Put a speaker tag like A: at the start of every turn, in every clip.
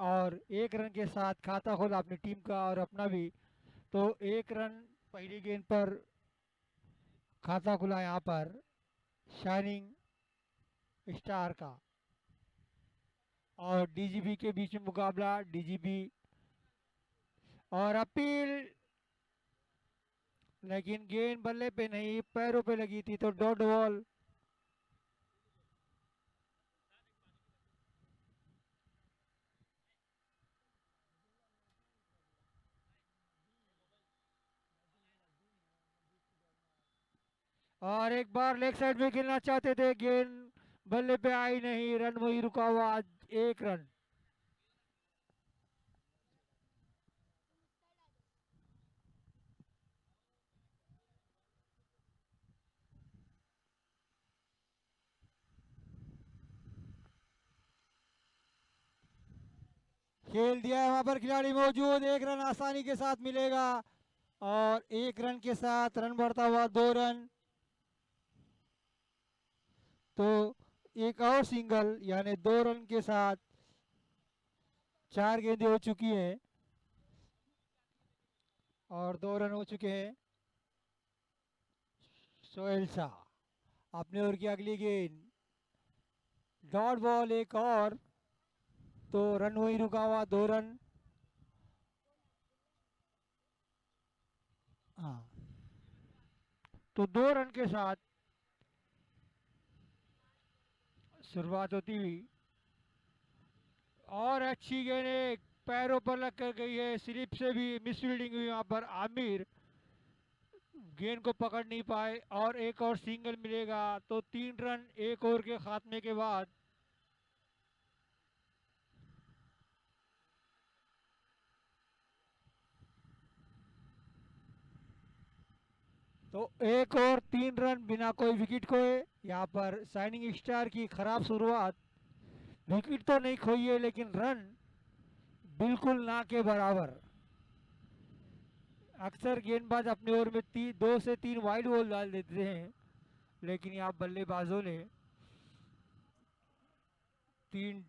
A: और 1 रन के साथ खाता खोला अपनी टीम का और अपना भी। तो 1 रन पहली गेंद पर खाता खुला यहाँ पर शाइनिंग स्टार का। और डीजीपी के बीच में मुकाबला, डीजीपी और अपील, लेकिन गेंद बल्ले पे नहीं पैरों पे लगी थी तो डॉट बॉल। और एक बार लेग साइड में खेलना चाहते थे, गेंद बल्ले पे आई नहीं, रन वही रुका हुआ, 1 रन। खेल दिया है वहां पर खिलाड़ी मौजूद, 1 रन आसानी के साथ मिलेगा और 1 रन के साथ रन बढ़ता हुआ 2 रन। तो एक और सिंगल यानी 2 रन के साथ 4 गेंदें हो चुकी हैं और 2 रन हो चुके हैं। सोहेल शाह अपने ओर की अगली गेंद, डॉट बॉल एक और, तो रन वही रुका हुआ, 2 रन। हाँ, तो 2 रन के साथ शुरुआत होती हुई और अच्छी गेंद एक पैरों पर लग कर गई है, स्लिप से भी मिसफील्डिंग हुई वहां पर, आमिर गेंद को पकड़ नहीं पाए और एक और सिंगल मिलेगा। तो 3 रन 1 ओवर के खात्मे के बाद। तो 1 और 3 रन बिना कोई विकेट खोए। यहाँ पर शाइनिंग स्टार की खराब शुरुआत, विकेट तो नहीं खोई है लेकिन रन बिल्कुल ना के बराबर। अक्सर गेंदबाज अपने ओवर में 2 से 3 वाइड बॉल डाल देते हैं, लेकिन यहाँ बल्लेबाजों ने 3।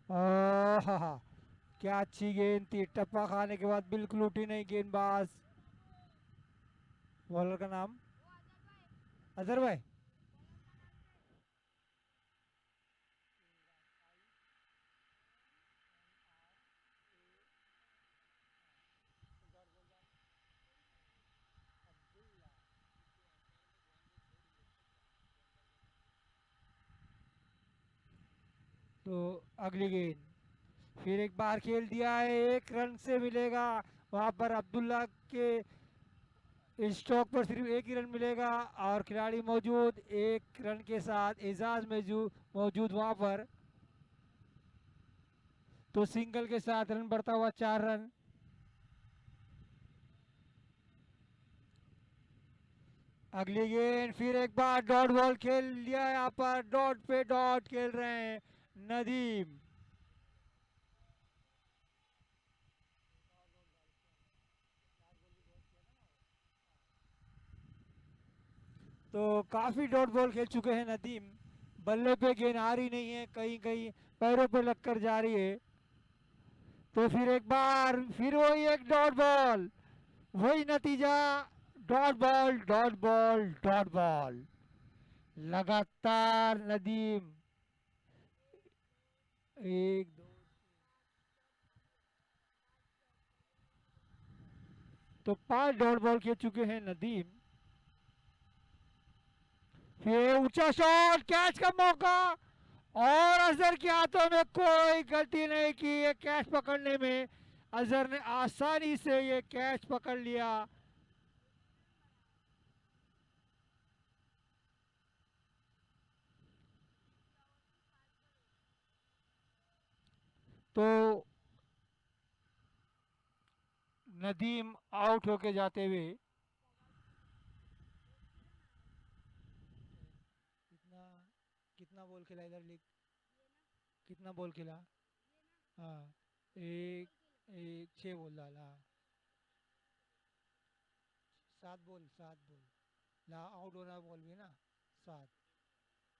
A: आहा, क्या अच्छी गेंद थी, टप्पा खाने के बाद बिल्कुल उठी नहीं गेंदबाज। बॉलर का नाम अजहर भाई। तो अगली गेंद फिर एक बार खेल दिया है, 1 रन से मिलेगा। वहां पर अब्दुल्ला के स्ट्रोक पर सिर्फ 1 ही रन मिलेगा और खिलाड़ी मौजूद, 1 रन के साथ एजाज मौजूद वहां पर। तो सिंगल के साथ रन बढ़ता हुआ 4 रन। अगली गेंद फिर एक बार डॉट बॉल खेल लिया, यहाँ पर डॉट पे डॉट खेल रहे हैं नदीम। तो काफी डॉट बॉल खेल चुके हैं नदीम, बल्ले पे गेंद आ रही नहीं है, कहीं कहीं पैरों पे लगकर जा रही है। तो फिर एक बार फिर वही एक डॉट बॉल, वही नतीजा, dot ball dot ball dot ball. लगातार नदीम, एक दो, तो 5 डॉट बॉल खेल चुके हैं नदीम। फिर ऊंचा शॉट, कैच का मौका और अजहर के हाथों में कोई गलती नहीं की ये कैच पकड़ने में। अजहर ने आसानी से ये कैच पकड़ लिया। तो नदीम आउट होके जाते हुए। कितना कितना बॉल खेला इधर लिख, कितना बॉल खेला? हाँ, एक एक 6 बॉल डाला। 7 बॉल, 7 बॉल। ला आउट होना बॉल भी ना, 7।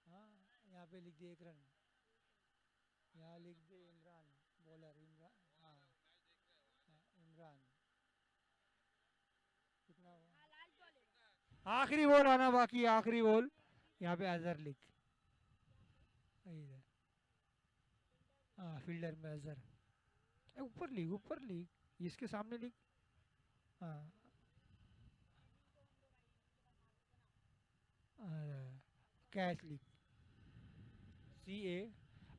A: हाँ, यहाँ पे लिख दिए 1 रन। यहाँ लिख दिए इमरान, बॉलर इमरान। हाँ, हाँ, इमरान। कितना हुआ? आखिरी बॉल आना बाकी है, आखिरी बॉल। यहाँ पे अजहर लिख, इधर। हाँ, फील्डर में अजहर। ऊपर लिख, ऊपर लिख, इसके सामने लिख। हाँ, कैच लिख, CA।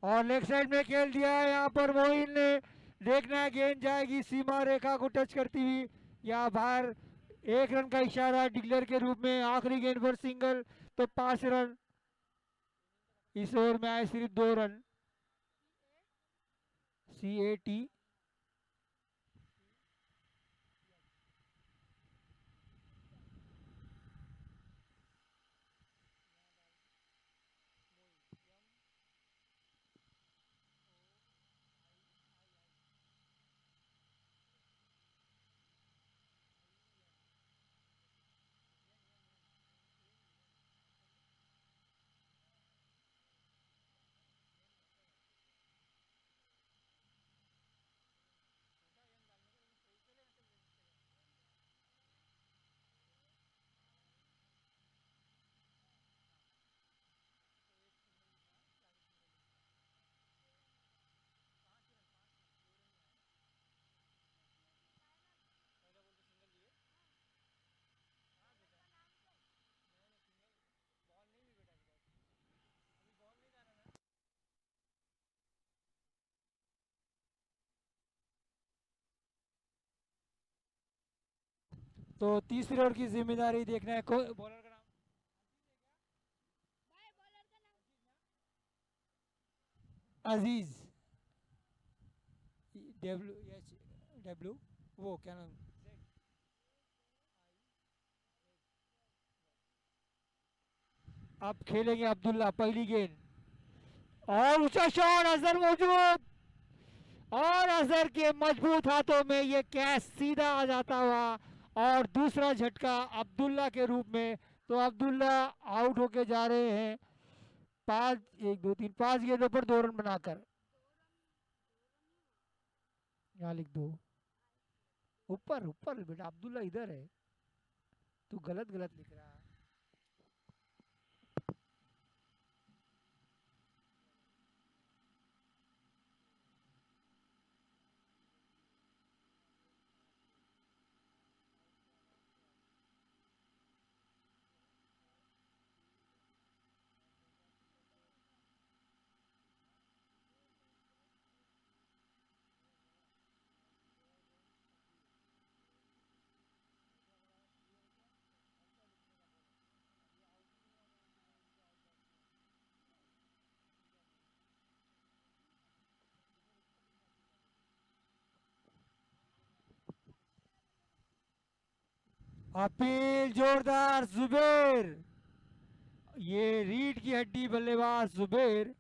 A: और लेग साइड में खेल दिया है यहाँ पर मोइन ने। देखना है गेंद जाएगी सीमा रेखा को टच करती हुई या बाहर। 1 रन का इशारा डिक्लेयर के रूप में, आखिरी गेंद पर सिंगल, तो 5 रन। इस ओवर में आए सिर्फ 2 रन। CAT। तो तीसरे ओवर की जिम्मेदारी देखना है बॉलर का नाम अजीज। WH W, वो क्या नाम? अब खेलेंगे अब्दुल्ला, पहली गेंद और ऊंचा शॉट, अजहर मौजूद। और अजहर के मजबूत हाथों में ये कैच सीधा आ जाता हुआ, और दूसरा झटका अब्दुल्ला के रूप में। तो अब्दुल्ला आउट होके जा रहे हैं, 5 गेंदों पर 2 रन बनाकर। यहाँ लिख दो, ऊपर ऊपर बेटा, अब्दुल्ला इधर है, तू गलत गलत लिख रहा है। अपील जोरदार, जुबेर। ये रीढ़ की हड्डी बल्लेबाज जुबेर,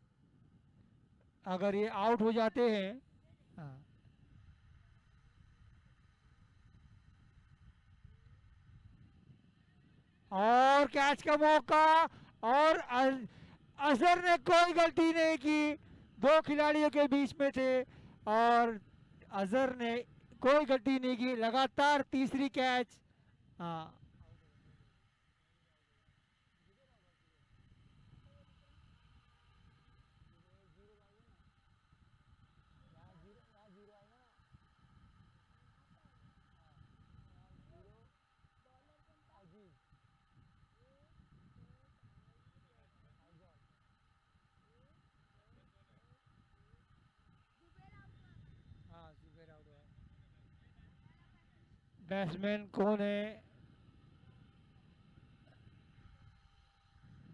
A: अगर ये आउट हो जाते हैं। हाँ, और कैच का मौका। और अजहर ने कोई गलती नहीं की, दो खिलाड़ियों के बीच में थे, और अजहर ने कोई गलती नहीं की, लगातार तीसरी कैच। हाँ, हाँ, जुबेर आउट हुआ। बैट्समैन कौन है?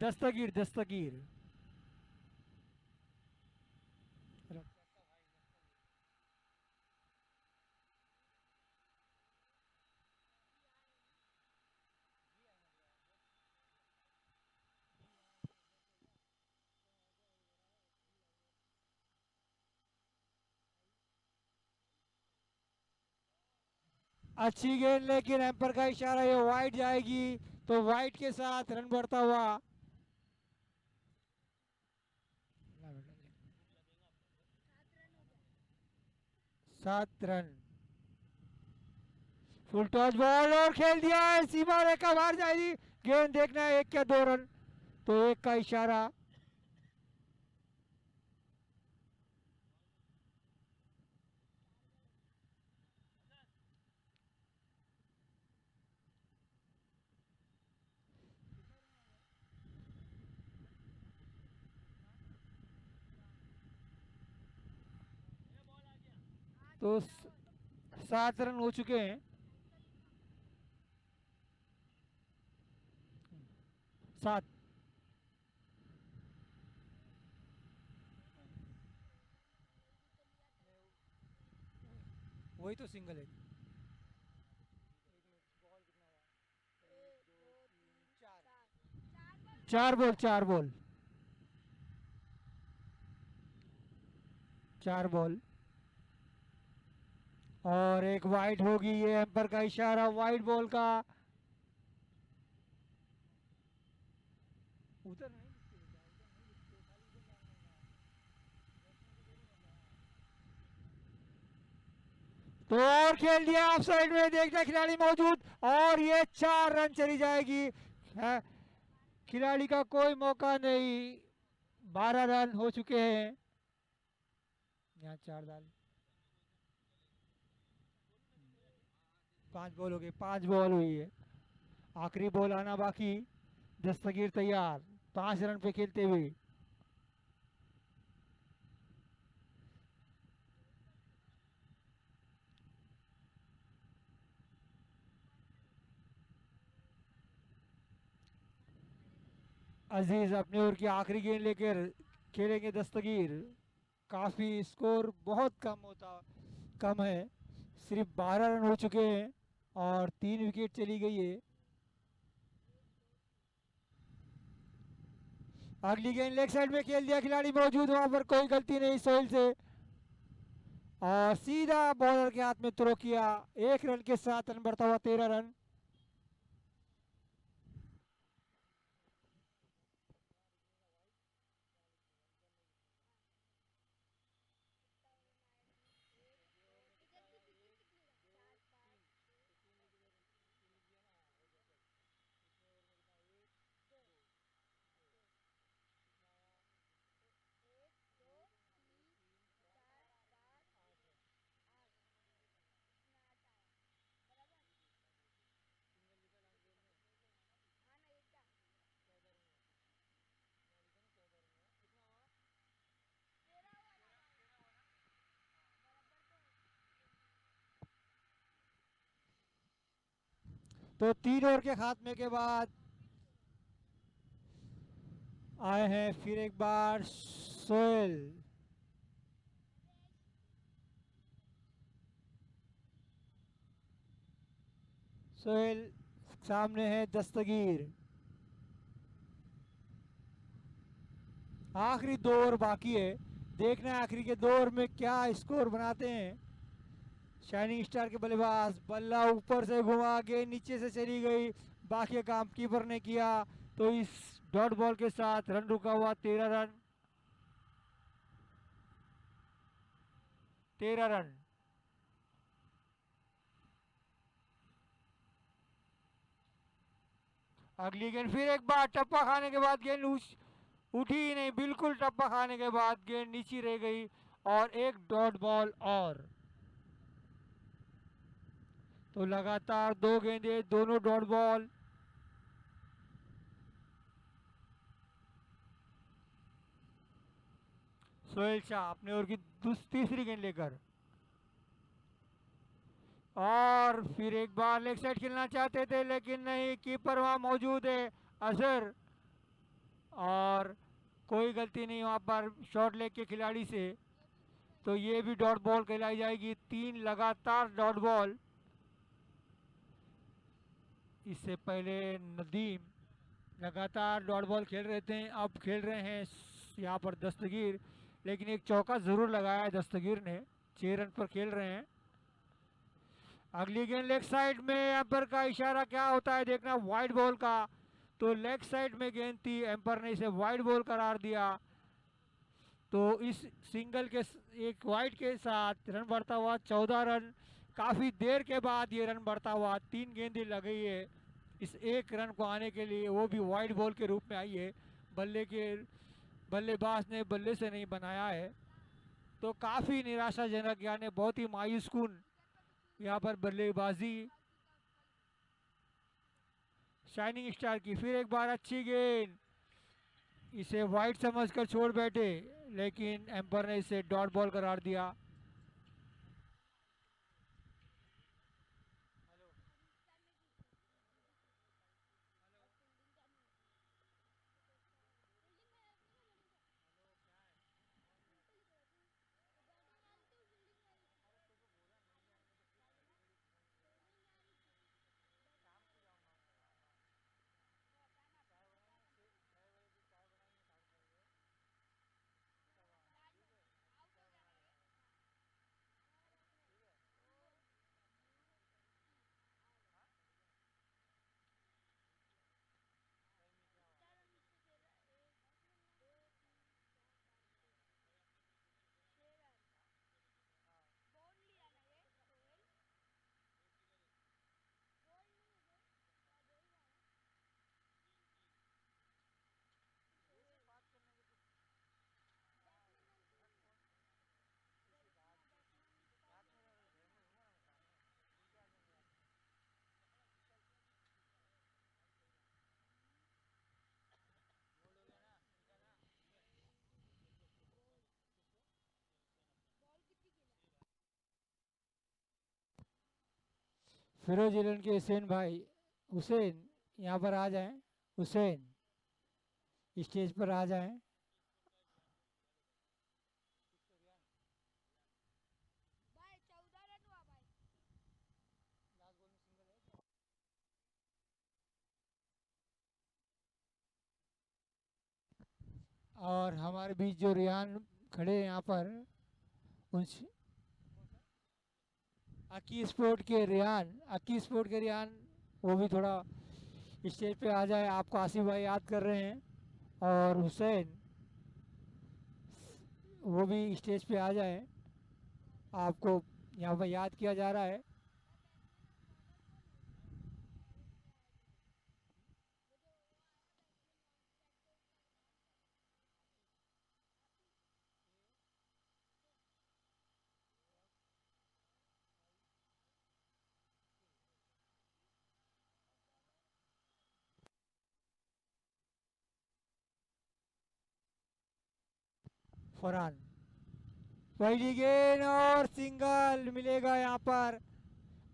A: दस्तगीर, दस्तगीर। अच्छी गेंद, लेकिन एम्पर का इशारा, ये वाइड जाएगी, तो वाइड के साथ रन बढ़ता हुआ। 7 रन। फुल टॉस बॉल और खेल दिया है, सीमा रेखा बाहर जाएगी। गेंद देखना है, 1 या 2 रन, तो 1 का इशारा। तो 7 रन हो चुके हैं। 7। वही तो सिंगल है। 4 बॉल, 4 बॉल, 4 बॉल। और एक वाइड होगी, ये एम्पर का इशारा वाइड बॉल का। उधर नहीं, तो और खेल दिया ऑफ साइड में, देखना खिलाड़ी मौजूद, और ये 4 रन चली जाएगी। है, खिलाड़ी का कोई मौका नहीं। 12 रन हो चुके हैं। यहाँ 4 डाल, 5 बॉल हो गए, 5 बॉल हुई है, आखिरी बॉल आना बाकी। दस्तगीर तैयार, 5 रन पे खेलते हुए। अजीज अपने ओर की आखिरी गेंद लेकर खेलेंगे दस्तगीर। काफी स्कोर बहुत कम है, सिर्फ 12 रन हो चुके हैं और 3 विकेट चली गई है। अगली गेंद लेग साइड में खेल दिया, खिलाड़ी मौजूद, वहां पर कोई गलती नहीं सोहेल से, और सीधा बॉलर के हाथ में थ्रो किया। 1 रन के साथ रन बढ़ता हुआ 13 रन। तो 3 ओवर के खात्मे के बाद आए हैं फिर एक बार सोहेल। सोहेल सामने है दस्तगीर। आखिरी 2 ओवर बाकी है, देखना है आखिरी के 2 ओवर में क्या स्कोर बनाते हैं। शाइनिंग स्टार के बल्लेबाज, बल्ला ऊपर से घुमा के नीचे से चली गई, बाकी काम कीपर ने किया, तो इस डॉट बॉल के साथ रन रुका हुआ 13 रन। 13 रन। अगली गेंद फिर एक बार टप्पा खाने के बाद गेंद उठी ही नहीं, बिल्कुल टप्पा खाने के बाद गेंद नीचे रह गई, और एक डॉट बॉल और। तो लगातार 2 गेंदे, दोनों डॉट बॉल। सोहेल शाह अपने ओर की तीसरी गेंद लेकर, और फिर एक बार लेग साइड खेलना चाहते थे लेकिन नहीं, कीपर वहां मौजूद है अजहर, और कोई गलती नहीं वहां पर शॉट लेग के खिलाड़ी से, तो ये भी डॉट बॉल कहलाई जाएगी। 3 लगातार डॉट बॉल। इससे पहले नदीम लगातार डॉट बॉल खेल रहे थे, अब खेल रहे हैं यहाँ पर दस्तगीर, लेकिन एक चौका जरूर लगाया है दस्तगीर ने। 6 रन पर खेल रहे हैं। अगली गेंद लेग साइड में, एम्पर का इशारा क्या होता है देखना, वाइड बॉल का। तो लेग साइड में गेंद थी, एम्पर ने इसे वाइड बॉल करार दिया। तो इस सिंगल के एक वाइड के साथ रन बढ़ता हुआ 14 रन। काफ़ी देर के बाद ये रन बढ़ता हुआ, 3 गेंदें लगी है इस एक रन को आने के लिए, वो भी वाइड बॉल के रूप में आई है। बल्लेबाज ने बल्ले से नहीं बनाया है। तो काफ़ी निराशाजनक यानी बहुत ही मायूस कुन यहाँ पर बल्लेबाजी शाइनिंग स्टार की। फिर एक बार अच्छी गेंद, इसे वाइड समझकर छोड़ बैठे, लेकिन एम्पर ने इसे डॉट बॉल करार दिया। फिरोज इलन के हुसैन भाई, हुसैन यहाँ पर आ जाएं, हुसैन स्टेज पर आ जाएं। और हमारे बीच जो रियान खड़े हैं यहाँ पर, उन अकी स्पोर्ट के रियान, वो भी थोड़ा स्टेज पे आ जाए, आपको आसिफ भाई याद कर रहे हैं। और हुसैन वो भी स्टेज पे आ जाए, आपको यहाँ पर याद किया जा रहा है। फरहान पहली गेंद और सिंगल मिलेगा यहाँ पर।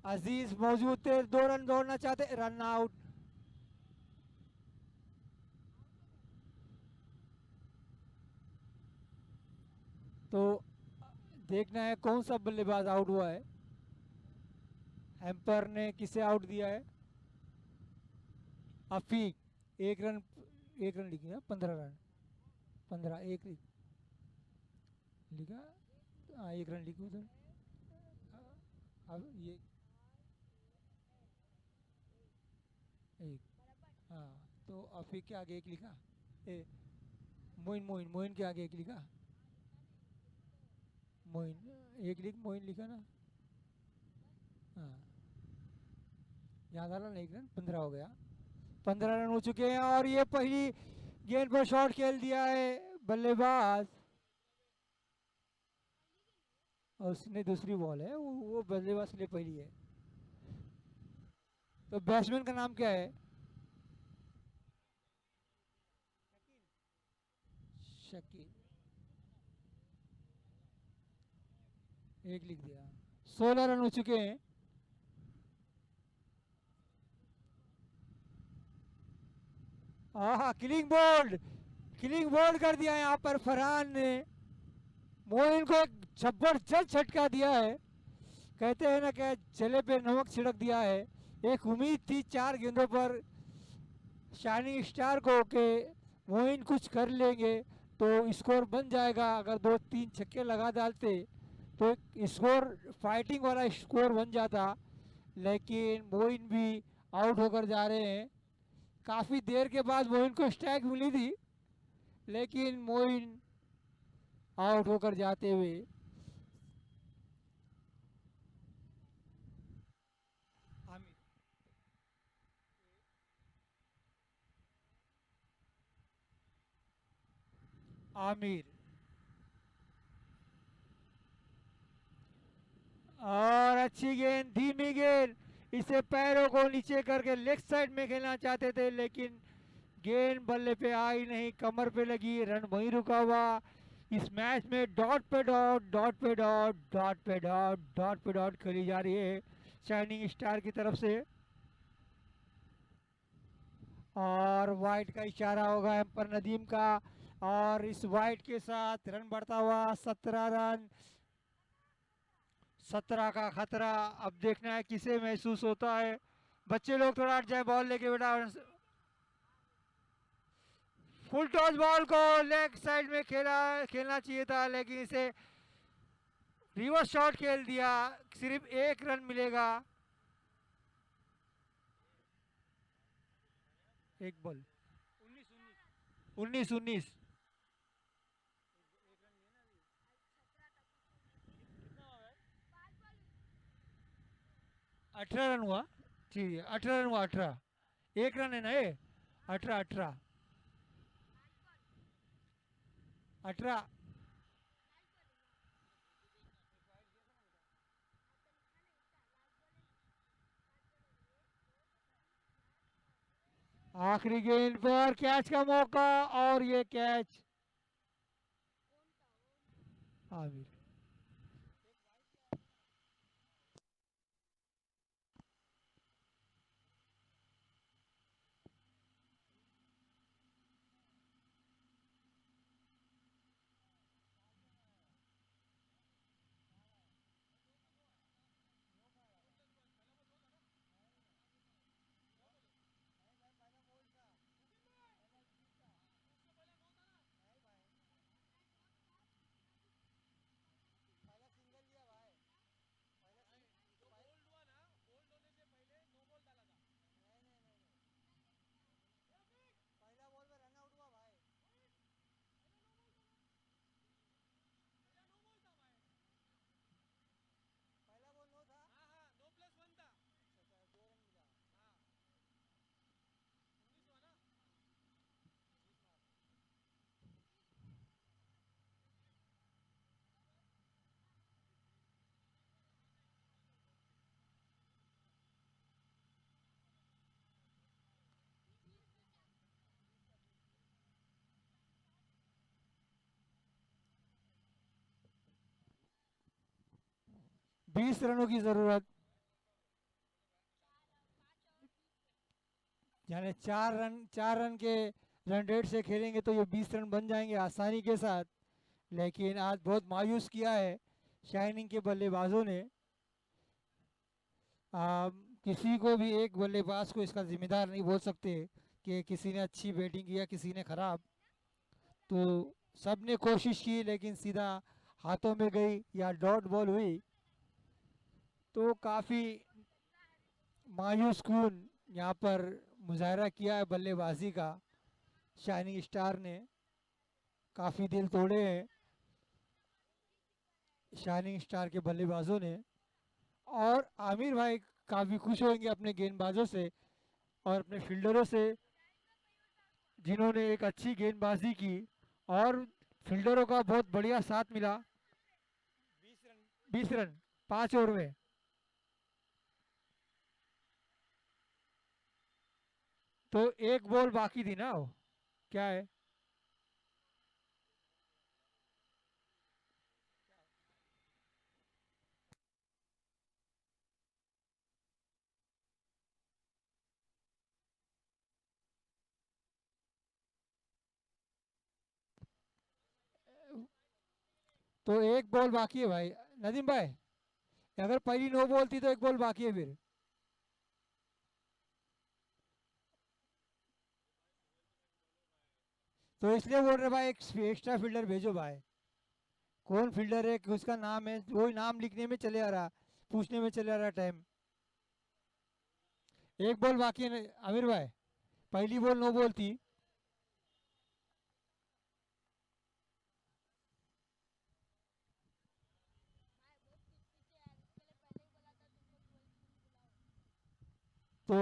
A: अजीज मौजूद थे, 2 रन दौड़ना चाहते, रन आउट। तो देखना है कौन सा बल्लेबाज आउट हुआ है, एम्पर ने किसे आउट दिया है। अफीक, 1 रन, 1 रन लिखा, 15 रन, 15, लिखा। हाँ 1 रन लिखो उधर। अब ये एक, हाँ तो अफीक के आगे 1 लिखा, ए मोइन मोइन मोइन के आगे 1 लिखा, मोइन 1 लिख, मोइन लिखा ना। हाँ याद आ रहा ना, 1 रन 15 हो गया, 15 रन हो चुके हैं। और ये पहली गेंद पर शॉट खेल दिया है बल्लेबाज, और उसने दूसरी बॉल है, वो बल्लेबाज के लिए पहली है। तो बैट्समैन का नाम क्या है? शकील, 1 लिख दिया। 16 रन हो चुके हैं। आहा, किलिंग बोल्ड कर दिया यहाँ पर फरहान ने। मोइन को एक जबरदस्त झटका दिया है, कहते हैं ना क्या, जले पे नमक छिड़क दिया है। एक उम्मीद थी 4 गेंदों पर शाइनिंग स्टार को के मोइन कुछ कर लेंगे तो स्कोर बन जाएगा, अगर 2-3 छक्के लगा डालते तो स्कोर फाइटिंग वाला स्कोर बन जाता। लेकिन मोइन भी आउट होकर जा रहे हैं। काफ़ी देर के बाद मोइन को स्ट्राइक मिली थी, लेकिन मोइन आउट होकर जाते हुए। आमिर आमिर और अच्छी गेंद, धीमी गेंद, इसे पैरों को नीचे करके लेग साइड में खेलना चाहते थे, लेकिन गेंद बल्ले पे आई नहीं, कमर पे लगी, रन वहीं रुका हुआ। इस मैच में डॉट पे डॉट, डॉट पे डॉट, डॉट पे डॉट, डॉट पे डॉट खेली जा रही है शाइनिंग स्टार की तरफ से। और वाइट का इशारा होगा एम्पर नदीम का, और इस वाइट के साथ रन बढ़ता हुआ 17 रन। 17 का खतरा अब देखना है किसे महसूस होता है। बच्चे लोग थोड़ा हट जाए बॉल लेके बेटा। फुल टॉस बॉल को लेग साइड में खेलना चाहिए था, लेकिन इसे रिवर्स शॉट खेल दिया। सिर्फ एक रन मिलेगा। एक बॉल 19-19। 18 रन हुआ। ठीक है, 18 रन हुआ, 18। एक रन है ना ये। 18, 18, 18। आखिरी गेंद पर कैच का मौका, और ये कैच आमिर। 20 रनों की जरूरत, यानी 4 रन के रन रेट से खेलेंगे तो ये 20 रन बन जाएंगे आसानी के साथ। लेकिन आज बहुत मायूस किया है शाइनिंग के बल्लेबाजों ने। किसी को भी एक बल्लेबाज को इसका जिम्मेदार नहीं बोल सकते कि किसी ने अच्छी बैटिंग की या किसी ने खराब। तो सब ने कोशिश की, लेकिन सीधा हाथों में गई या डॉट बॉल हुई। तो काफ़ी मायूस कून यहाँ पर मुजाहरा किया है बल्लेबाजी का शाइनिंग स्टार ने। काफ़ी दिल तोड़े हैं शाइनिंग स्टार के बल्लेबाजों ने। और आमिर भाई काफ़ी खुश होंगे अपने गेंदबाजों से और अपने फील्डरों से, जिन्होंने एक अच्छी गेंदबाजी की और फील्डरों का बहुत बढ़िया साथ मिला। 20 रन 5 ओवर में। तो एक बॉल बाकी थी ना वो, क्या है। तो एक बॉल बाकी है भाई नदीम भाई। अगर पहली नो बॉल थी तो एक बॉल बाकी है फिर। तो इसलिए बोल रहे भाई एक एक्स्ट्रा फील्डर भेजो भाई। कौन फील्डर है कि उसका नाम है, वही नाम लिखने में चले आ रहा, पूछने में चले आ रहा टाइम। एक बॉल बाकी है आमिर भाई, पहली बॉल नो बॉल थी। तो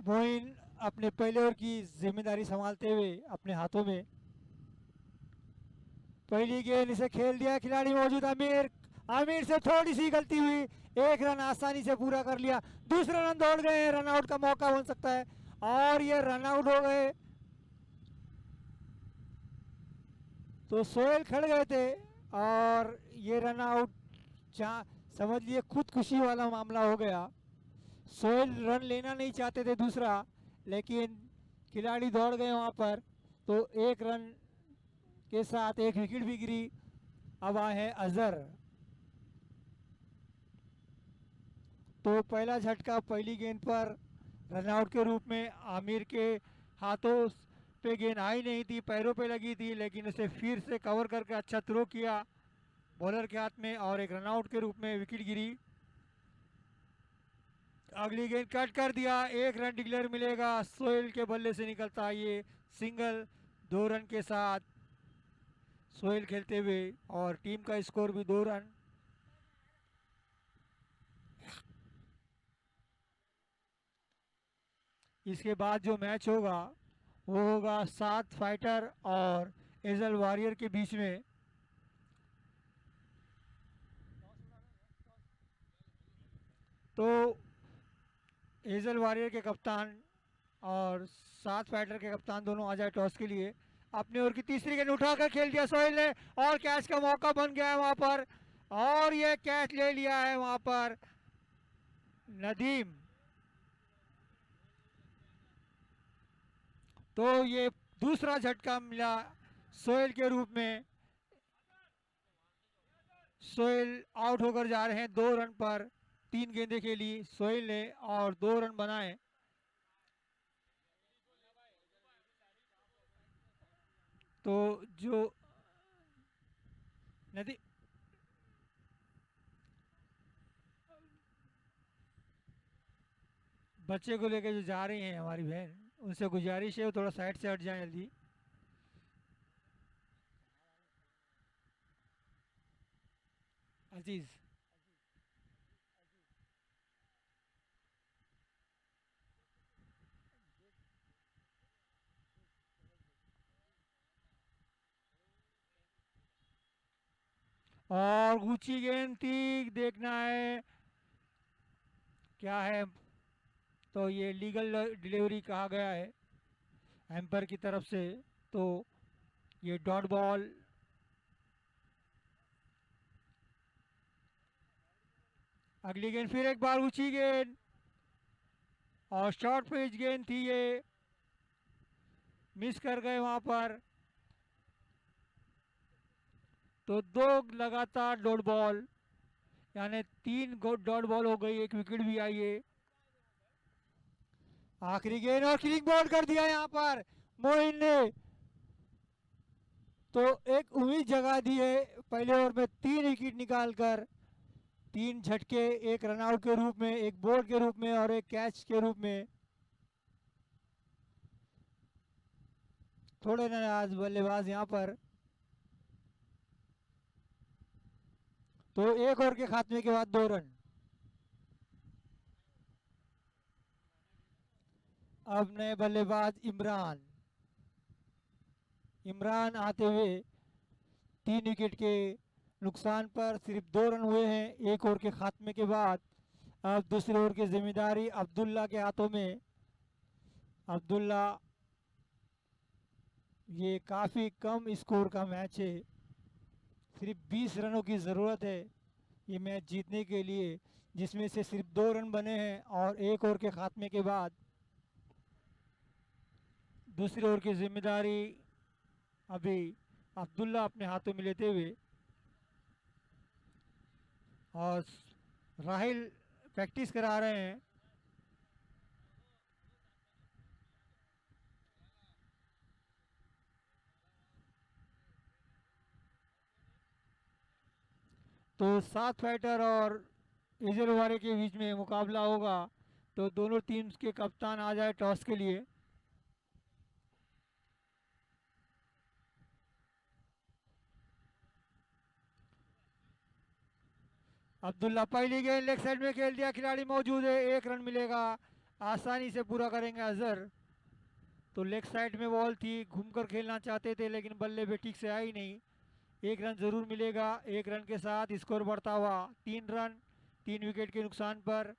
A: मोइन अपने पहले ओवर की जिम्मेदारी संभालते हुए अपने हाथों में। पहली गेंद इसे खेल दिया खिलाड़ी मौजूद आमिर। आमिर से थोड़ी सी गलती हुई, एक रन आसानी से पूरा कर लिया। दूसरा रन दौड़ गए, रन आउट का मौका बन सकता है और ये रन आउट हो गए। तो सोहेल खड़ गए थे और ये रन आउट समझ लिए खुदकुशी वाला मामला हो गया। सोहेल रन लेना नहीं चाहते थे दूसरा, लेकिन खिलाड़ी दौड़ गए वहां पर, तो एक रन के साथ एक विकेट भी गिरी। अब आए हैं अजहर। तो पहला झटका पहली गेंद पर रनआउट के रूप में आमिर के हाथों पे गेंद आई नहीं थी, पैरों पे लगी थी, लेकिन उसे फिर से कवर करके अच्छा थ्रो किया बॉलर के हाथ में और एक रनआउट के रूप में विकेट गिरी। अगली गेंद कट कर दिया, एक रन डिक्लेयर मिलेगा। सोहेल के बल्ले से निकलता ये सिंगल, 2 रन के साथ सोहेल खेलते हुए और टीम का स्कोर भी 2 रन। इसके बाद जो मैच होगा वो होगा सात फाइटर और एजल वॉरियर के बीच में। तो एजल वॉरियर के कप्तान और सात फाइटर के कप्तान दोनों आ जाए टॉस के लिए। अपनी ओर की तीसरी गेंद उठाकर खेल दिया सोहेल ने और कैच का मौका बन गया है वहां पर, और ये कैच ले लिया है वहां पर नदीम। तो ये दूसरा झटका मिला सोहेल के रूप में। सोहेल आउट होकर जा रहे हैं 2 रन पर। 3 गेंदें खेली सोहेल ने और 2 रन बनाए। तो जो नदी बच्चे को लेकर जो जा रही हैं हमारी बहन, उनसे गुजारिश है वो थोड़ा साइड से हट जाए जल्दी। अजीज, और ऊंची गेंद थी, देखना है क्या है। तो ये लीगल डिलीवरी कहा गया है एम्पायर की तरफ से। तो ये डॉट बॉल। अगली गेंद फिर एक बार ऊंची गेंद और शॉर्ट पिच गेंद थी, ये मिस कर गए वहां पर। तो 2 लगातार डॉट बॉल, यानी 3 डॉट बॉल हो गई, एक विकेट भी आई है। आखिरी गेंद और किलिंग बॉल कर दिया यहाँ पर मोइन ने। तो एक उम्मीद जगा दी है पहले ओवर में 3 विकेट निकालकर। 3 झटके, एक रनआउट के रूप में, एक बोल्ड के रूप में और एक कैच के रूप में। थोड़े नाराज बल्लेबाज यहाँ पर। तो एक ओवर के खात्मे के बाद 2 रन। अब नए बल्लेबाज इमरान। इमरान आते हुए 3 विकेट के नुकसान पर सिर्फ 2 रन हुए हैं एक ओवर के खात्मे के बाद। अब दूसरे ओवर की जिम्मेदारी अब्दुल्ला के हाथों में। अब्दुल्ला, ये काफ़ी कम स्कोर का मैच है, सिर्फ 20 रनों की ज़रूरत है ये मैच जीतने के लिए, जिसमें से सिर्फ 2 रन बने हैं और एक ओवर के खात्मे के बाद दूसरे ओवर की जिम्मेदारी अभी अब्दुल्ला अपने हाथों में लेते हुए। और राहिल प्रैक्टिस करा रहे हैं। तो सात फाइटर और एजल वारे के बीच में मुकाबला होगा। तो दोनों टीम्स के कप्तान आ जाए टॉस के लिए। अब्दुल्ला पहली गेंद लेग साइड में खेल दिया, खिलाड़ी मौजूद है, 1 रन मिलेगा। आसानी से पूरा करेंगे अजहर। तो लेग साइड में बॉल थी, घूमकर खेलना चाहते थे लेकिन बल्ले पे ठीक से आई नहीं। एक रन जरूर मिलेगा। एक रन के साथ स्कोर बढ़ता हुआ 3 रन, 3 विकेट के नुकसान पर।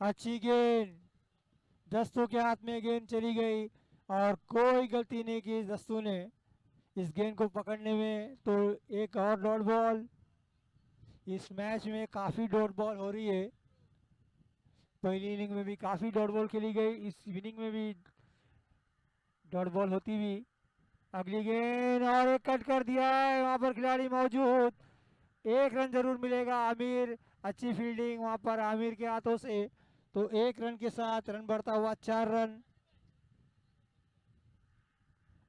A: अच्छी गेंद, दस्तों के हाथ में गेंद चली गई और कोई गलती नहीं की दस्तों ने इस गेंद को पकड़ने में। तो एक और डॉट बॉल। इस मैच में काफ़ी डॉट बॉल हो रही है। पहली इनिंग में भी काफ़ी डॉट बॉल खेली गई, इस इनिंग में भी डॉट बॉल होती हुई। अगली गेंद और एक कट कर दिया है, वहाँ पर खिलाड़ी मौजूद। एक रन जरूर मिलेगा आमिर। अच्छी फील्डिंग वहाँ पर आमिर के हाथों से। तो एक रन के साथ रन बढ़ता हुआ 4 रन।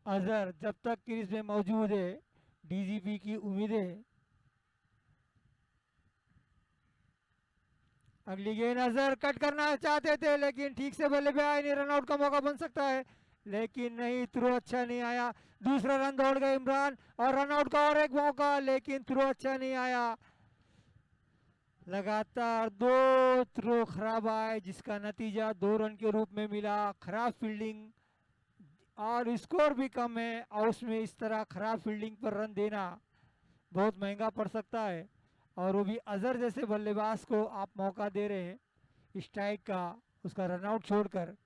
A: अजहर जब तक क्रीज में मौजूद है, डीजीपी की उम्मीदें। अगली गेंद अजहर कट करना चाहते थे लेकिन ठीक से बल्ले पे आए नहीं, रनआउट का मौका बन सकता है लेकिन नहीं, थ्रो अच्छा नहीं आया। दूसरा रन दौड़ गए इमरान और रनआउट का और एक मौका लेकिन थ्रो अच्छा नहीं आया। लगातार 2 थ्रो खराब आए जिसका नतीजा 2 रन के रूप में मिला। खराब फील्डिंग और स्कोर भी कम है और उसमें इस तरह खराब फील्डिंग पर रन देना बहुत महंगा पड़ सकता है। और वो भी अजहर जैसे बल्लेबाज को आप मौका दे रहे हैं स्ट्राइक का, उसका रनआउट छोड़कर,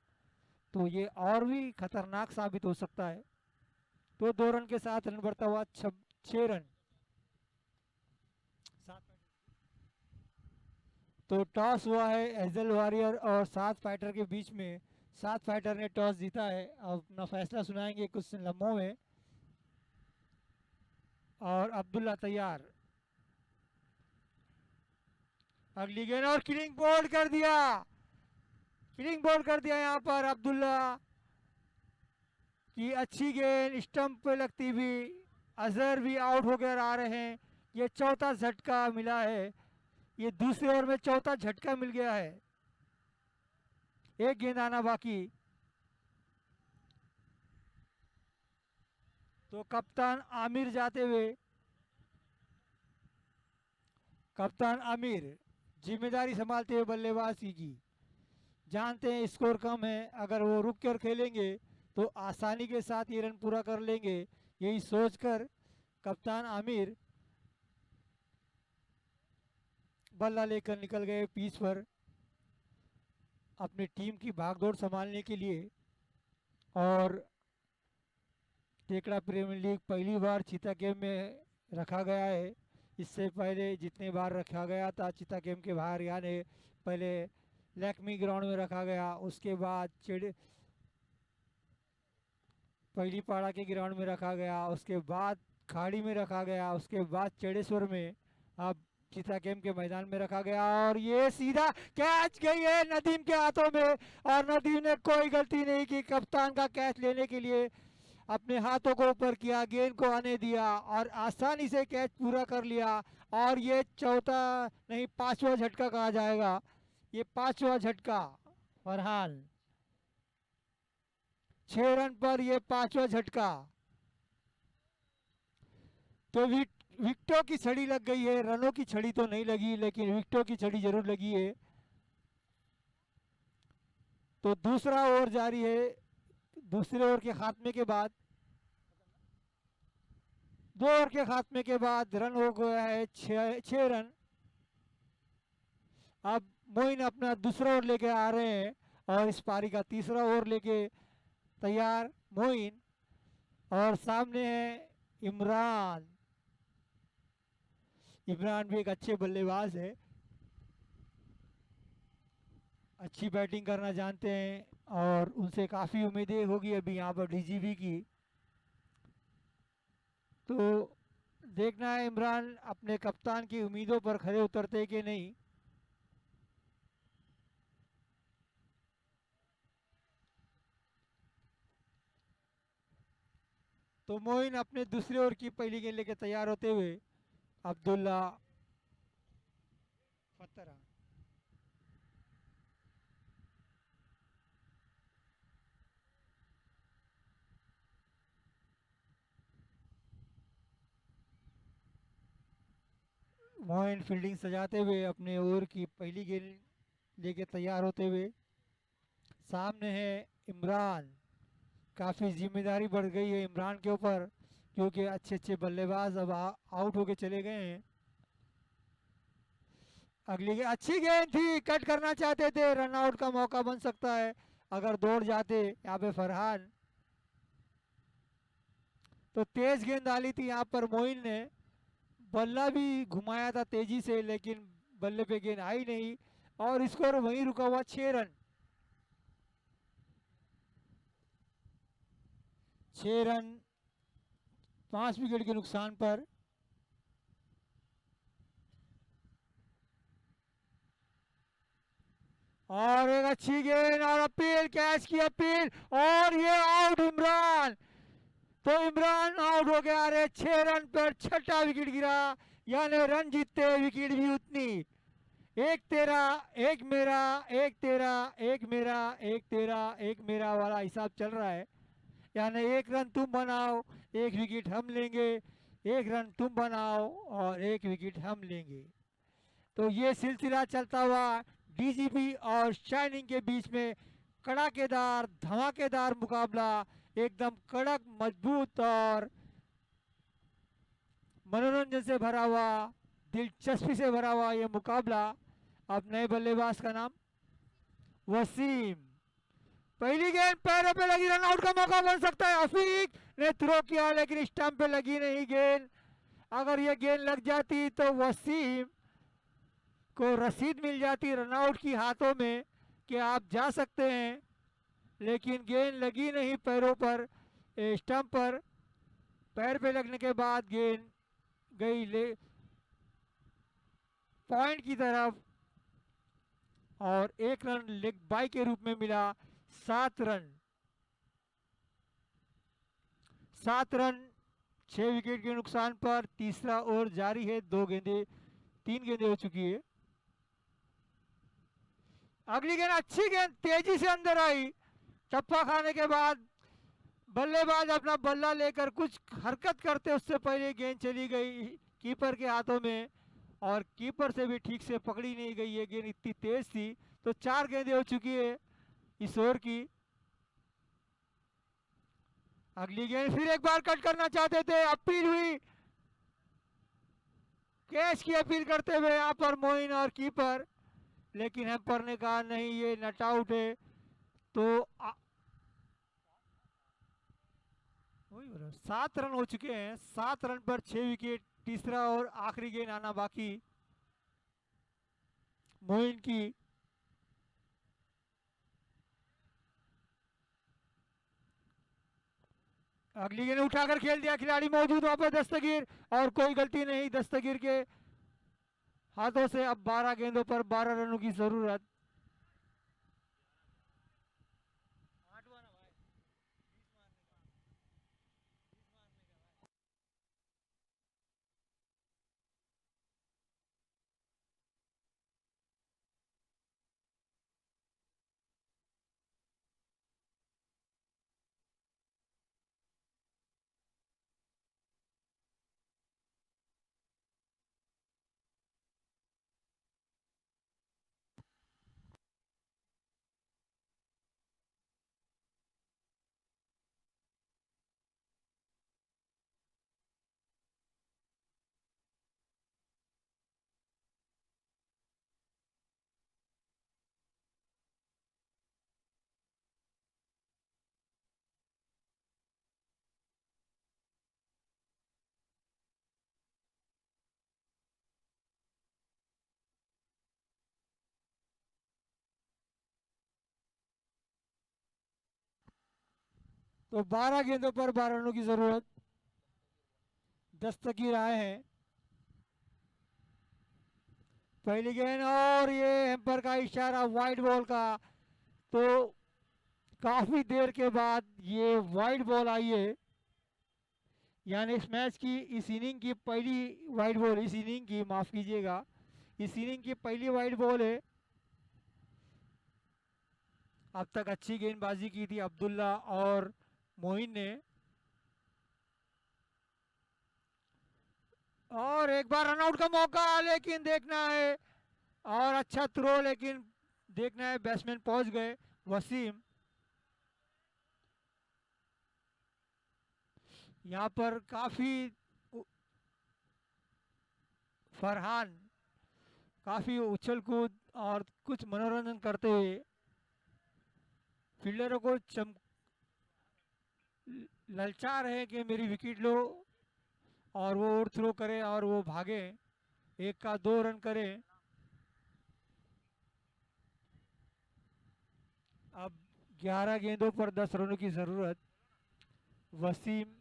A: तो ये और भी खतरनाक साबित हो सकता है। तो 2 रन के साथ रन बढ़ता हुआ 6 रन। तो टॉस हुआ है एजल वॉरियर और सात फाइटर के बीच में। सात फाइटर ने टॉस जीता है। अब अपना फैसला सुनाएंगे कुछ लम्हों में। और अब्दुल्ला तैयार। अगली गेंद और किलिंग बोल्ड कर दिया। किलिंग बोल्ड कर दिया यहाँ पर अब्दुल्ला की अच्छी गेंद स्टंप पे लगती हुई। अजहर भी आउट होकर आ रहे हैं। ये चौथा झटका मिला है। ये दूसरे ओवर में चौथा झटका मिल गया है। एक गेंद आना बाकी। तो कप्तान आमिर जाते हुए, कप्तान आमिर जिम्मेदारी संभालते हुए बल्लेबाजी की। जानते हैं स्कोर कम है, अगर वो रुक कर खेलेंगे तो आसानी के साथ ये रन पूरा कर लेंगे। यही सोचकर कप्तान आमिर बल्ला लेकर निकल गए पिच पर अपनी टीम की भागदौड़ संभालने के लिए। और टेकड़ा प्रीमियर लीग पहली बार चीता गेम में रखा गया है। इससे पहले जितने बार रखा गया था चीता गेम के बाहर, यानी पहले लैक्मी ग्राउंड में रखा गया, उसके बाद पहली पाड़ा के ग्राउंड में रखा गया, उसके बाद खाड़ी में रखा गया, उसके बाद चेड़ेश्वर में, अब चीता गेम के मैदान में रखा गया। और ये सीधा कैच गई है नदीम के हाथों में और नदीम ने कोई गलती नहीं की। कप्तान का कैच लेने के लिए अपने हाथों को ऊपर किया, गेंद को आने दिया और आसानी से कैच पूरा कर लिया। और ये चौथा नहीं, पांचवा झटका कहा जाएगा। ये पांचवा झटका फरहान। 6 रन पर ये पांचवा झटका। तो विकेटों की छड़ी लग गई है, रनों की छड़ी तो नहीं लगी लेकिन विकेटों की छड़ी जरूर लगी है। तो दूसरा ओवर जारी है। दूसरे ओवर के खात्मे के बाद, 2 ओवर के खात्मे के बाद रन हो गया है 6 रन। अब मोइन अपना दूसरा ओवर लेके आ रहे हैं और इस पारी का तीसरा ओवर लेके तैयार मोइन। और सामने है इमरान। इमरान भी एक अच्छे बल्लेबाज है, अच्छी बैटिंग करना जानते हैं और उनसे काफ़ी उम्मीदें होगी अभी यहाँ पर डीजीबी की। तो देखना है इमरान अपने कप्तान की उम्मीदों पर खरे उतरते कि नहीं। तो मोइन अपने दूसरे ओवर की पहली गेंद लेके तैयार होते हुए। अब्दुल्ला फतरा मोइन फील्डिंग सजाते हुए अपने ओवर की पहली गेंद लेके तैयार होते हुए। सामने है इमरान। काफ़ी जिम्मेदारी बढ़ गई है इमरान के ऊपर, क्योंकि अच्छे अच्छे बल्लेबाज अब आउट होके चले गए हैं। अगली गेंद अच्छी गेंद थी, कट करना चाहते थे, रन आउट का मौका बन सकता है अगर दौड़ जाते यहाँ पे फरहान। तो तेज गेंद डाली थी यहाँ पर मोइन ने, बल्ला भी घुमाया था तेजी से, लेकिन बल्ले पे गेंद आई नहीं और स्कोर वहीं रुका हुआ 6 रन। 6 रन 5 विकेट के नुकसान पर। और एक अच्छी गेंद और अपील, कैच की अपील और ये आउट इमरान। तो इमरान आउट हो गया। अरे 6 रन पर छठा विकेट गिरा, यानी रन जीतते विकेट भी उतनी। एक तेरा एक मेरा, एक तेरा एक मेरा, एक तेरा एक मेरा वाला हिसाब चल रहा है। यानी 1 रन तुम बनाओ, 1 विकेट हम लेंगे, 1 रन तुम बनाओ और 1 विकेट हम लेंगे। तो ये सिलसिला चलता हुआ डीजीपी और शाइनिंग के बीच में कड़ाकेदार धमाकेदार मुकाबला, एकदम कड़क मजबूत और मनोरंजन से भरा हुआ, दिलचस्पी से भरा हुआ ये मुकाबला। अब नए बल्लेबाज का नाम वसीम। पहली गेंद पैरों पे लगी, रन आउट का मौका बन सकता है। अफीक ने थ्रो किया लेकिन स्टंप पे लगी नहीं गेंद। अगर ये गेंद लग जाती तो वसीम को रसीद मिल जाती रन आउट की हाथों में कि आप जा सकते हैं, लेकिन गेंद लगी नहीं पैरों पर, स्टंप पर। पैर पे लगने के बाद गेंद गई ले पॉइंट की तरफ और 1 रन लेग बाई के रूप में मिला। 7 रन 7 रन 6 विकेट के नुकसान पर। तीसरा ओवर जारी है, 3 गेंदें हो चुकी है। अगली गेंद अच्छी गेंद तेजी से अंदर आई, टप्पा खाने के बाद बल्लेबाज अपना बल्ला लेकर कुछ हरकत करते उससे पहले गेंद चली गई कीपर के हाथों में और कीपर से भी ठीक से पकड़ी नहीं गई। ये गेंद इतनी तेज थी। तो 4 गेंदें हो चुकी है इस ओवर की। अगली गेंद फिर एक बार कट करना चाहते थे, अपील हुई, कैच की अपील करते हुए यहाँ पर मोइन और कीपर, लेकिन हेम्पर ने कहा नहीं ये नट आउट है। तो 7 रन हो चुके हैं, 7 रन पर 6 विकेट। तीसरा और आखिरी गेंद आना बाकी मोइन की। अगली गेंद उठाकर खेल दिया, खिलाड़ी मौजूद वहां पर दस्तगीर, और कोई गलती नहीं दस्तगीर के हाथों से। अब 12 गेंदों पर 12 रनों की जरूरत। तो 12 गेंदों पर 12 रनों की जरूरत। दस्तगीर आए हैं। पहली गेंद और ये एम्पर का इशारा वाइड बॉल का। तो काफी देर के बाद ये वाइड बॉल आई है, यानी इस मैच की इस इनिंग की पहली वाइड बॉल, इस इनिंग की माफ कीजिएगा, इस इनिंग की पहली वाइड बॉल है। अब तक अच्छी गेंदबाजी की थी अब्दुल्ला और मोइन ने। और एक बार रनआउट का मौका, लेकिन देखना है, और अच्छा थ्रो, लेकिन देखना है बैट्समैन पहुंच गए। वसीम, यहाँ पर काफी फरहान काफी उछल कूद और कुछ मनोरंजन करते हुए फील्डरों को ललचा रहे कि मेरी विकेट लो, और वो ओवर थ्रो करे और वो भागे, एक का दो रन करे। अब 11 गेंदों पर 10 रनों की जरूरत। वसीम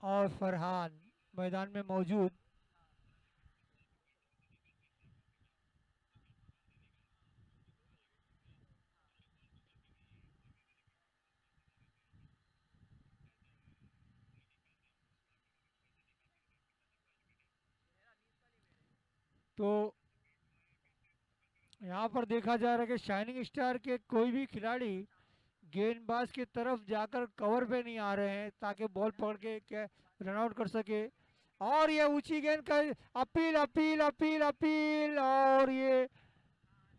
A: और फरहान मैदान में मौजूद। तो यहाँ पर देखा जा रहा है कि शाइनिंग स्टार के कोई भी खिलाड़ी गेंदबाज की तरफ जाकर कवर पे नहीं आ रहे हैं ताकि बॉल पकड़ के क्या रन आउट कर सके। और ये ऊंची गेंद का अपील अपील अपील अपील, और ये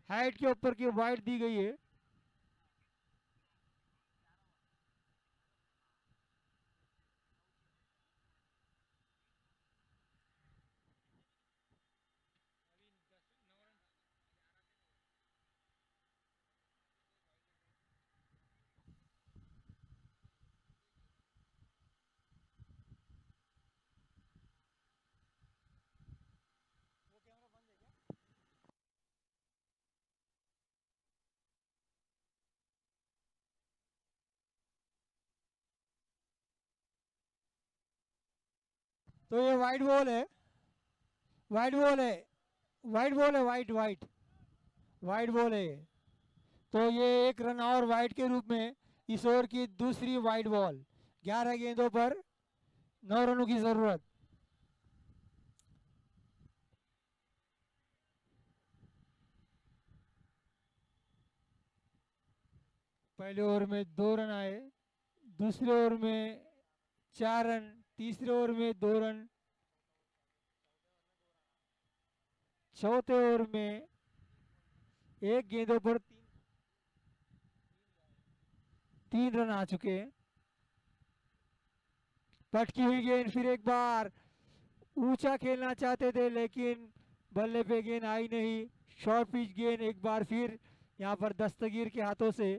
A: हाइट के ऊपर की वाइड दी गई है। तो ये वाइड बॉल है, वाइड बॉल है, वाइड बॉल है, वाइड वाइड वाइड बॉल है। तो ये एक रन और वाइड के रूप में इस ओवर की दूसरी वाइड बॉल। 11 गेंदों पर 9 रनों की जरूरत। पहले ओवर में 2 रन आए, दूसरे ओवर में 4 रन, तीसरे ओवर में 2 रन, चौथे ओवर में एक गेंदों पर 3 रन आ चुके हैं। पटकी हुई गेंद, फिर एक बार ऊंचा खेलना चाहते थे लेकिन बल्ले पे गेंद आई नहीं। शॉर्ट पिच गेंद एक बार फिर यहाँ पर दस्तगीर के हाथों से।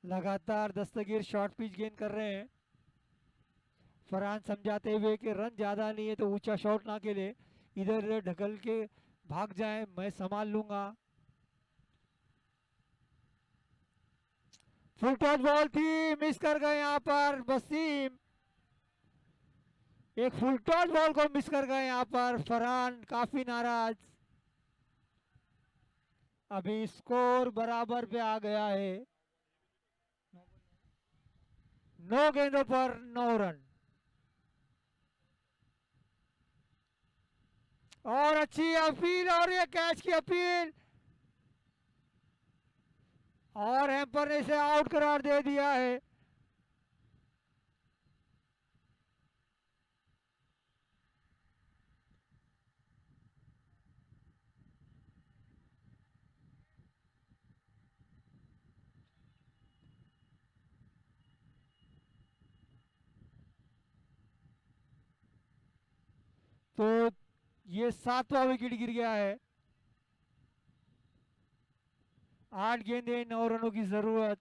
A: लगातार दस्तगीर शॉर्ट पिच गेंद कर रहे हैं। फरहान समझाते हुए कि रन ज्यादा नहीं है तो ऊंचा शॉट ना खेले, इधर उधर ढकल के भाग जाए, मैं संभाल लूंगा। फुल टॉस बॉल थी, मिस कर गए यहाँ पर वसीम। एक फुल टॉस बॉल को मिस कर गए यहाँ पर फरहान, काफी नाराज। अभी स्कोर बराबर पे आ गया है, 9 गेंदों पर 9 रन। और अच्छी अपील, और ये कैच की अपील, और एम्पर ने इसे आउट करार दे दिया है। तो ये 7वां विकेट गिर गया है। 8 गेंदे 9 रनों की जरूरत।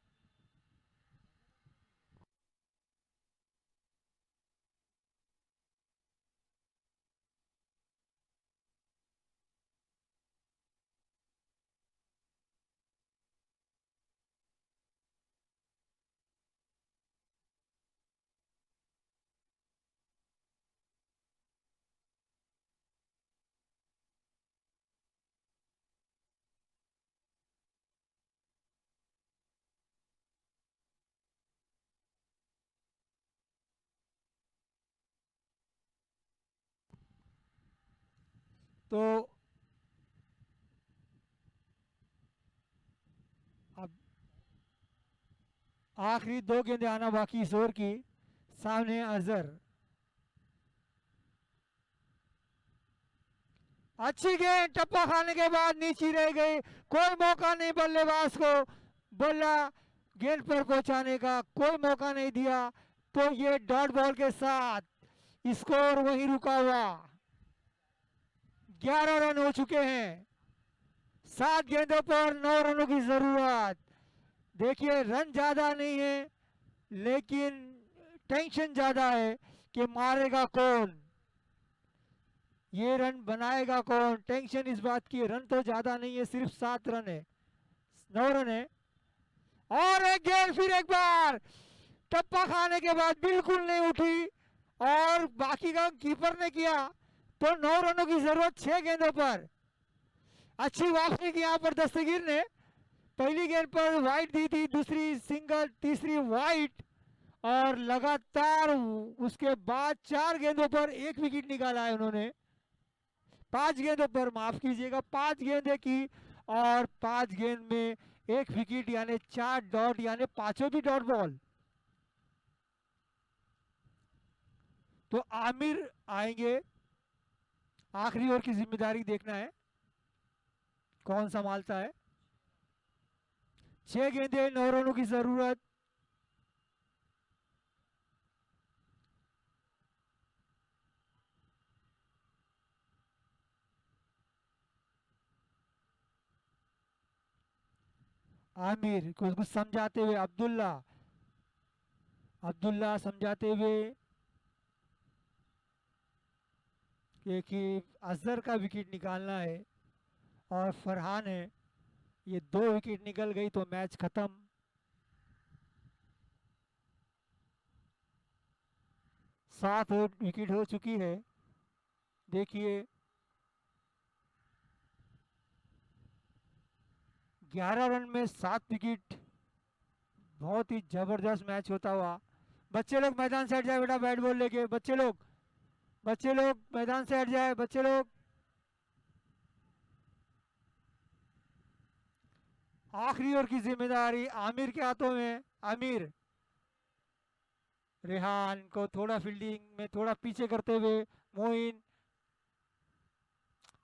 A: तो अब आखिरी 2 गेंदें आना बाकी इस ओवर की। सामने अजहर। अच्छी गेंद, टप्पा खाने के बाद नीचे रह गई, कोई मौका नहीं बल्लेबाज को बल्ला गेंद पर पहुंचाने का, कोई मौका नहीं दिया। तो ये डॉट बॉल के साथ स्कोर वहीं रुका हुआ। 11 रन हो चुके हैं, 7 गेंदों पर 9 रनों की जरूरत। देखिए रन ज्यादा नहीं है, लेकिन टेंशन ज्यादा है कि मारेगा कौन, ये रन बनाएगा कौन। टेंशन इस बात की, रन तो ज्यादा नहीं है, सिर्फ 7 रन है, 9 रन है। और एक गेंद, फिर एक बार टप्पा खाने के बाद बिल्कुल नहीं उठी, और बाकी का कीपर ने किया। तो 9 रनों की जरूरत 6 गेंदों पर। अच्छी वापसी की यहाँ पर दस्तगीर ने। पहली गेंद पर वाइट दी थी, दूसरी सिंगल, तीसरी वाइट, और लगातार उसके बाद 4 गेंदों पर 1 विकेट निकाला है उन्होंने। 5 गेंदों पर, माफ कीजिएगा, 5 गेंदें की और 5 गेंद में 1 विकेट, यानी 4 डॉट, यानी पांचों भी डॉट बॉल। तो आमिर आएंगे, आखिरी ओवर की जिम्मेदारी देखना है कौन संभालता है। 6 गेंदें, 9 रनों की जरूरत। आमिर को कुछ समझाते हुए अब्दुल्ला, अब्दुल्ला समझाते हुए कि अजहर का विकेट निकालना है और फरहान है, ये 2 विकेट निकल गई तो मैच खत्म। 7 विकेट हो चुकी है। देखिए 11 रन में 7 विकेट, बहुत ही जबरदस्त मैच होता हुआ। बच्चे लोग मैदान से हट जाए बेटा, बैट बॉल लेके। बच्चे लोग, बच्चे लोग मैदान से हट जाए, बच्चे लोग। आखिरी ओवर की जिम्मेदारी आमिर के हाथों में। आमिर, रेहान को थोड़ा फील्डिंग में थोड़ा पीछे करते हुए मोइन।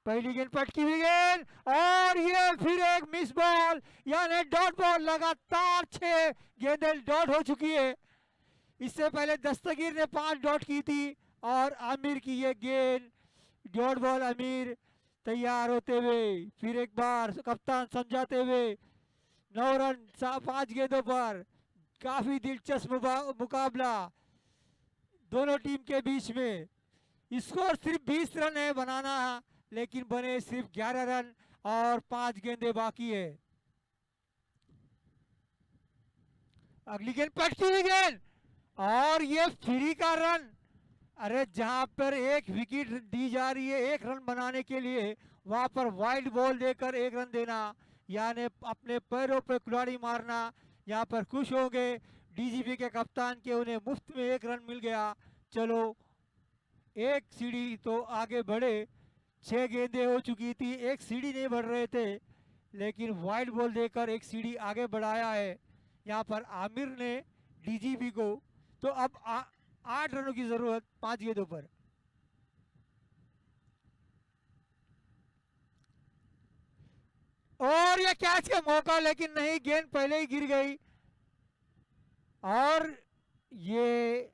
A: पहली गेंद पटकी हुई गेंद, और ये फिर एक मिस बॉल, यानी डॉट बॉल। लगातार 6 गेंदें डॉट हो चुकी है। इससे पहले दस्तगीर ने 5 डॉट की थी, और आमिर की ये गेंद डॉट बॉल। आमिर तैयार होते हुए, फिर एक बार कप्तान समझाते हुए, 9 रन 5 गेंदों पर। काफी दिलचस्प मुकाबला दोनों टीम के बीच में। स्कोर सिर्फ 20 रन है बनाना, लेकिन बने सिर्फ 11 रन और 5 गेंदें बाकी है। अगली गेंद पटकी हुई गेंद, और ये फ्री का रन। अरे जहां पर 1 विकेट दी जा रही है 1 रन बनाने के लिए, वहां पर वाइड बॉल देकर 1 रन देना, यानी अपने पैरों पर कुल्हाड़ी मारना। यहाँ पर खुश होंगे डीजीपी के कप्तान के, उन्हें मुफ्त में 1 रन मिल गया। चलो एक सीढ़ी तो आगे बढ़े। 6 गेंदें हो चुकी थी, एक सीढ़ी नहीं बढ़ रहे थे, लेकिन वाइड बॉल देकर एक सीढ़ी आगे बढ़ाया है यहाँ पर आमिर ने डीजीपी को। तो अब 8 रनों की जरूरत 5 गेंदों पर। और ये कैच का मौका, लेकिन नहीं, गेंद पहले ही गिर गई। और ये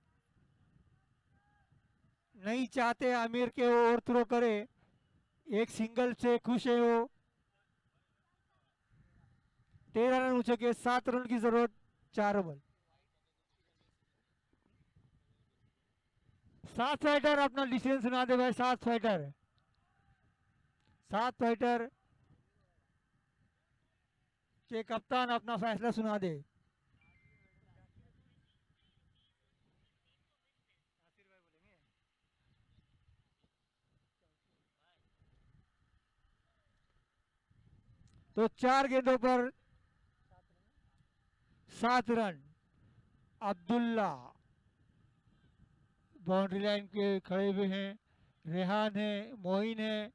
A: नहीं चाहते आमिर के वो ओवर थ्रो करे, एक सिंगल से खुश है वो। 13 रन हो चुके, 7 रन की जरूरत 4 ओवर। 7 फाइटर अपना डिसीजन सुना दे भाई। 7 फाइटर, 7 फाइटर के कप्तान अपना फैसला सुना दे। तो 4 गेंदों पर 7 रन। अब्दुल्ला बाउंड्री लाइन के खड़े हुए हैं, रेहान है, मोइन है।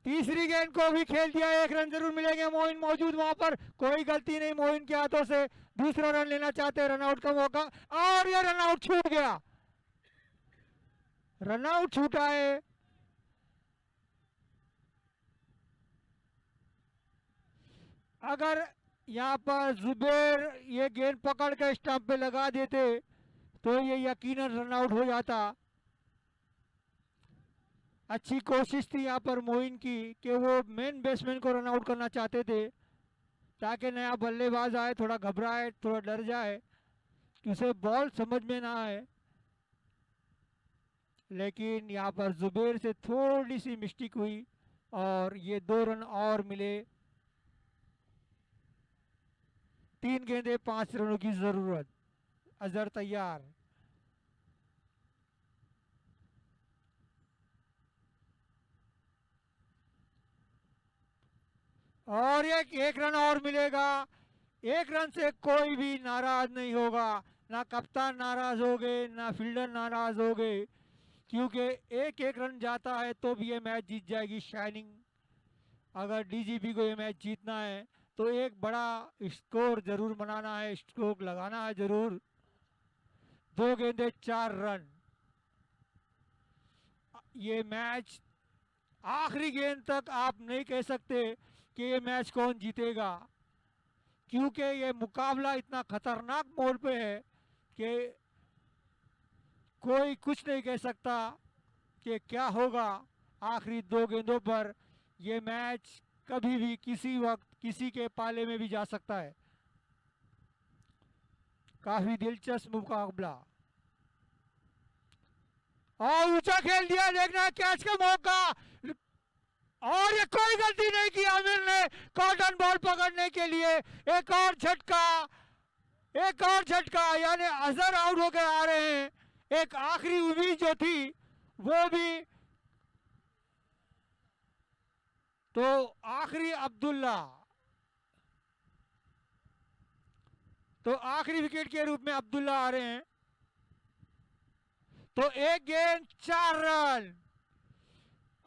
A: तीसरी गेंद को भी खेल दिया, 1 रन जरूर मिलेंगे। मोइन मौजूद वहां पर, कोई गलती नहीं मोइन के हाथों से। दूसरा रन लेना चाहते हैं, रनआउट का मौका, और ये रनआउट छूट गया, रनआउट छूटा है। अगर यहाँ पर जुबेर ये गेंद पकड़ कर स्टंप पे लगा देते तो ये यकीनन रनआउट हो जाता। अच्छी कोशिश थी यहाँ पर मोइन की कि वो मेन बैट्समैन को रनआउट करना चाहते थे ताकि नया बल्लेबाज आए, थोड़ा घबराए, थोड़ा डर जाए कि उसे बॉल समझ में ना आए। लेकिन यहाँ पर जुबेर से थोड़ी सी मिस्टेक हुई और ये 2 रन और मिले। 3 गेंदे 5 रनों की जरूरत। अजहर तैयार, और एक रन और मिलेगा। 1 रन से कोई भी नाराज नहीं होगा, ना कप्तान नाराज हो गए, ना फील्डर नाराज हो गए, क्योंकि एक रन जाता है तो भी ये मैच जीत जाएगी शाइनिंग। अगर डीजीपी को ये मैच जीतना है तो एक बड़ा स्कोर जरूर बनाना है, स्ट्रोक लगाना है जरूर। 2 गेंदे 4 रन। ये मैच आखिरी गेंद तक आप नहीं कह सकते कि ये मैच कौन जीतेगा, क्योंकि ये मुकाबला इतना खतरनाक मोड़ पे है कि कोई कुछ नहीं कह सकता कि क्या होगा आखिरी 2 गेंदों पर। ये मैच कभी भी किसी वक्त किसी के पाले में भी जा सकता है। काफी दिलचस्प मुकाबला, और ऊंचा खेल दिया, देखना कैच का मौका, और ये कोई गलती नहीं की आमिर ने कॉटन बॉल पकड़ने के लिए। एक और झटका, एक और झटका, यानी अजहर आउट होकर आ रहे हैं। एक आखिरी उम्मीद जो थी वो भी, तो आखिरी अब्दुल्ला, तो आखिरी विकेट के रूप में अब्दुल्ला आ रहे हैं। तो 1 गेंद 4 रन।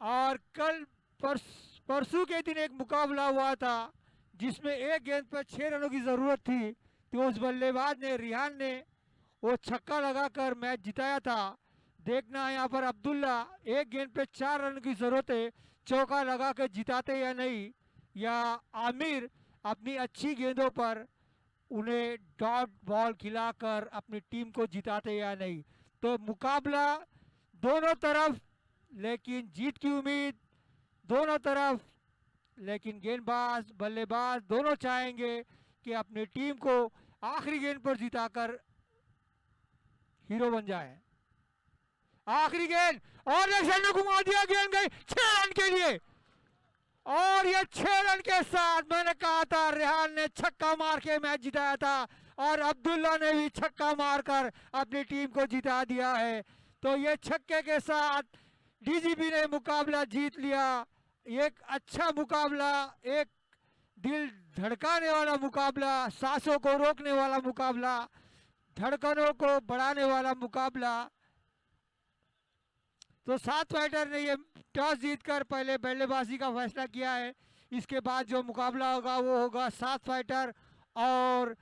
A: और कल परसों के दिन एक मुकाबला हुआ था जिसमें 1 गेंद पर 6 रनों की जरूरत थी, तो उस बल्लेबाज ने, रिहान ने, वो छक्का लगाकर मैच जिताया था। देखना है यहाँ पर अब्दुल्ला, 1 गेंद पे 4 रन की जरूरत है, चौका लगा कर जिताते या नहीं, या आमिर अपनी अच्छी गेंदों पर उन्हें डॉट बॉल खिलाकर अपनी टीम को जिताते या नहीं। तो मुकाबला दोनों तरफ, लेकिन जीत की उम्मीद दोनों तरफ, लेकिन गेंदबाज बल्लेबाज दोनों चाहेंगे कि अपनी टीम को आखिरी गेंद पर जिताकर हीरो बन जाए। आखिरी गेंद, और ने घुमा दिया, गेंद गई 6 रन के लिए, और ये 6 रन के साथ, मैंने कहा था रेहान ने छक्का मार के मैच जिताया था, और अब्दुल्ला ने भी छक्का मारकर अपनी टीम को जिता दिया है। तो ये छक्के के साथ डीजीपी ने मुकाबला जीत लिया। एक अच्छा मुकाबला, एक दिल धड़काने वाला मुकाबला, सांसों को रोकने वाला मुकाबला, धड़कनों को बढ़ाने वाला मुकाबला। तो 7 फाइटर ने ये टॉस जीतकर पहले बल्लेबाजी का फैसला किया है। इसके बाद जो मुकाबला होगा वो होगा 7 फाइटर और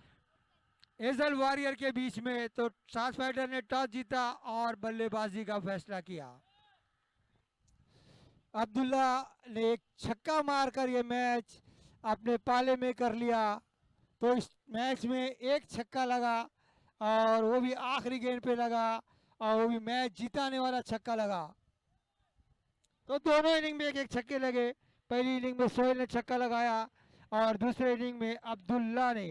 A: एजल वॉरियर के बीच में। तो 7 फाइटर ने टॉस जीता और बल्लेबाजी का फैसला किया। अब्दुल्ला ने एक छक्का मारकर ये मैच अपने पाले में कर लिया। तो इस मैच में एक छक्का लगा, और वो भी आखिरी गेंद पे लगा, और वो भी मैच जिताने वाला छक्का लगा। तो दोनों इनिंग में एक छक्के लगे। पहली इनिंग में सोहेल ने छक्का लगाया और दूसरे इनिंग में अब्दुल्ला ने।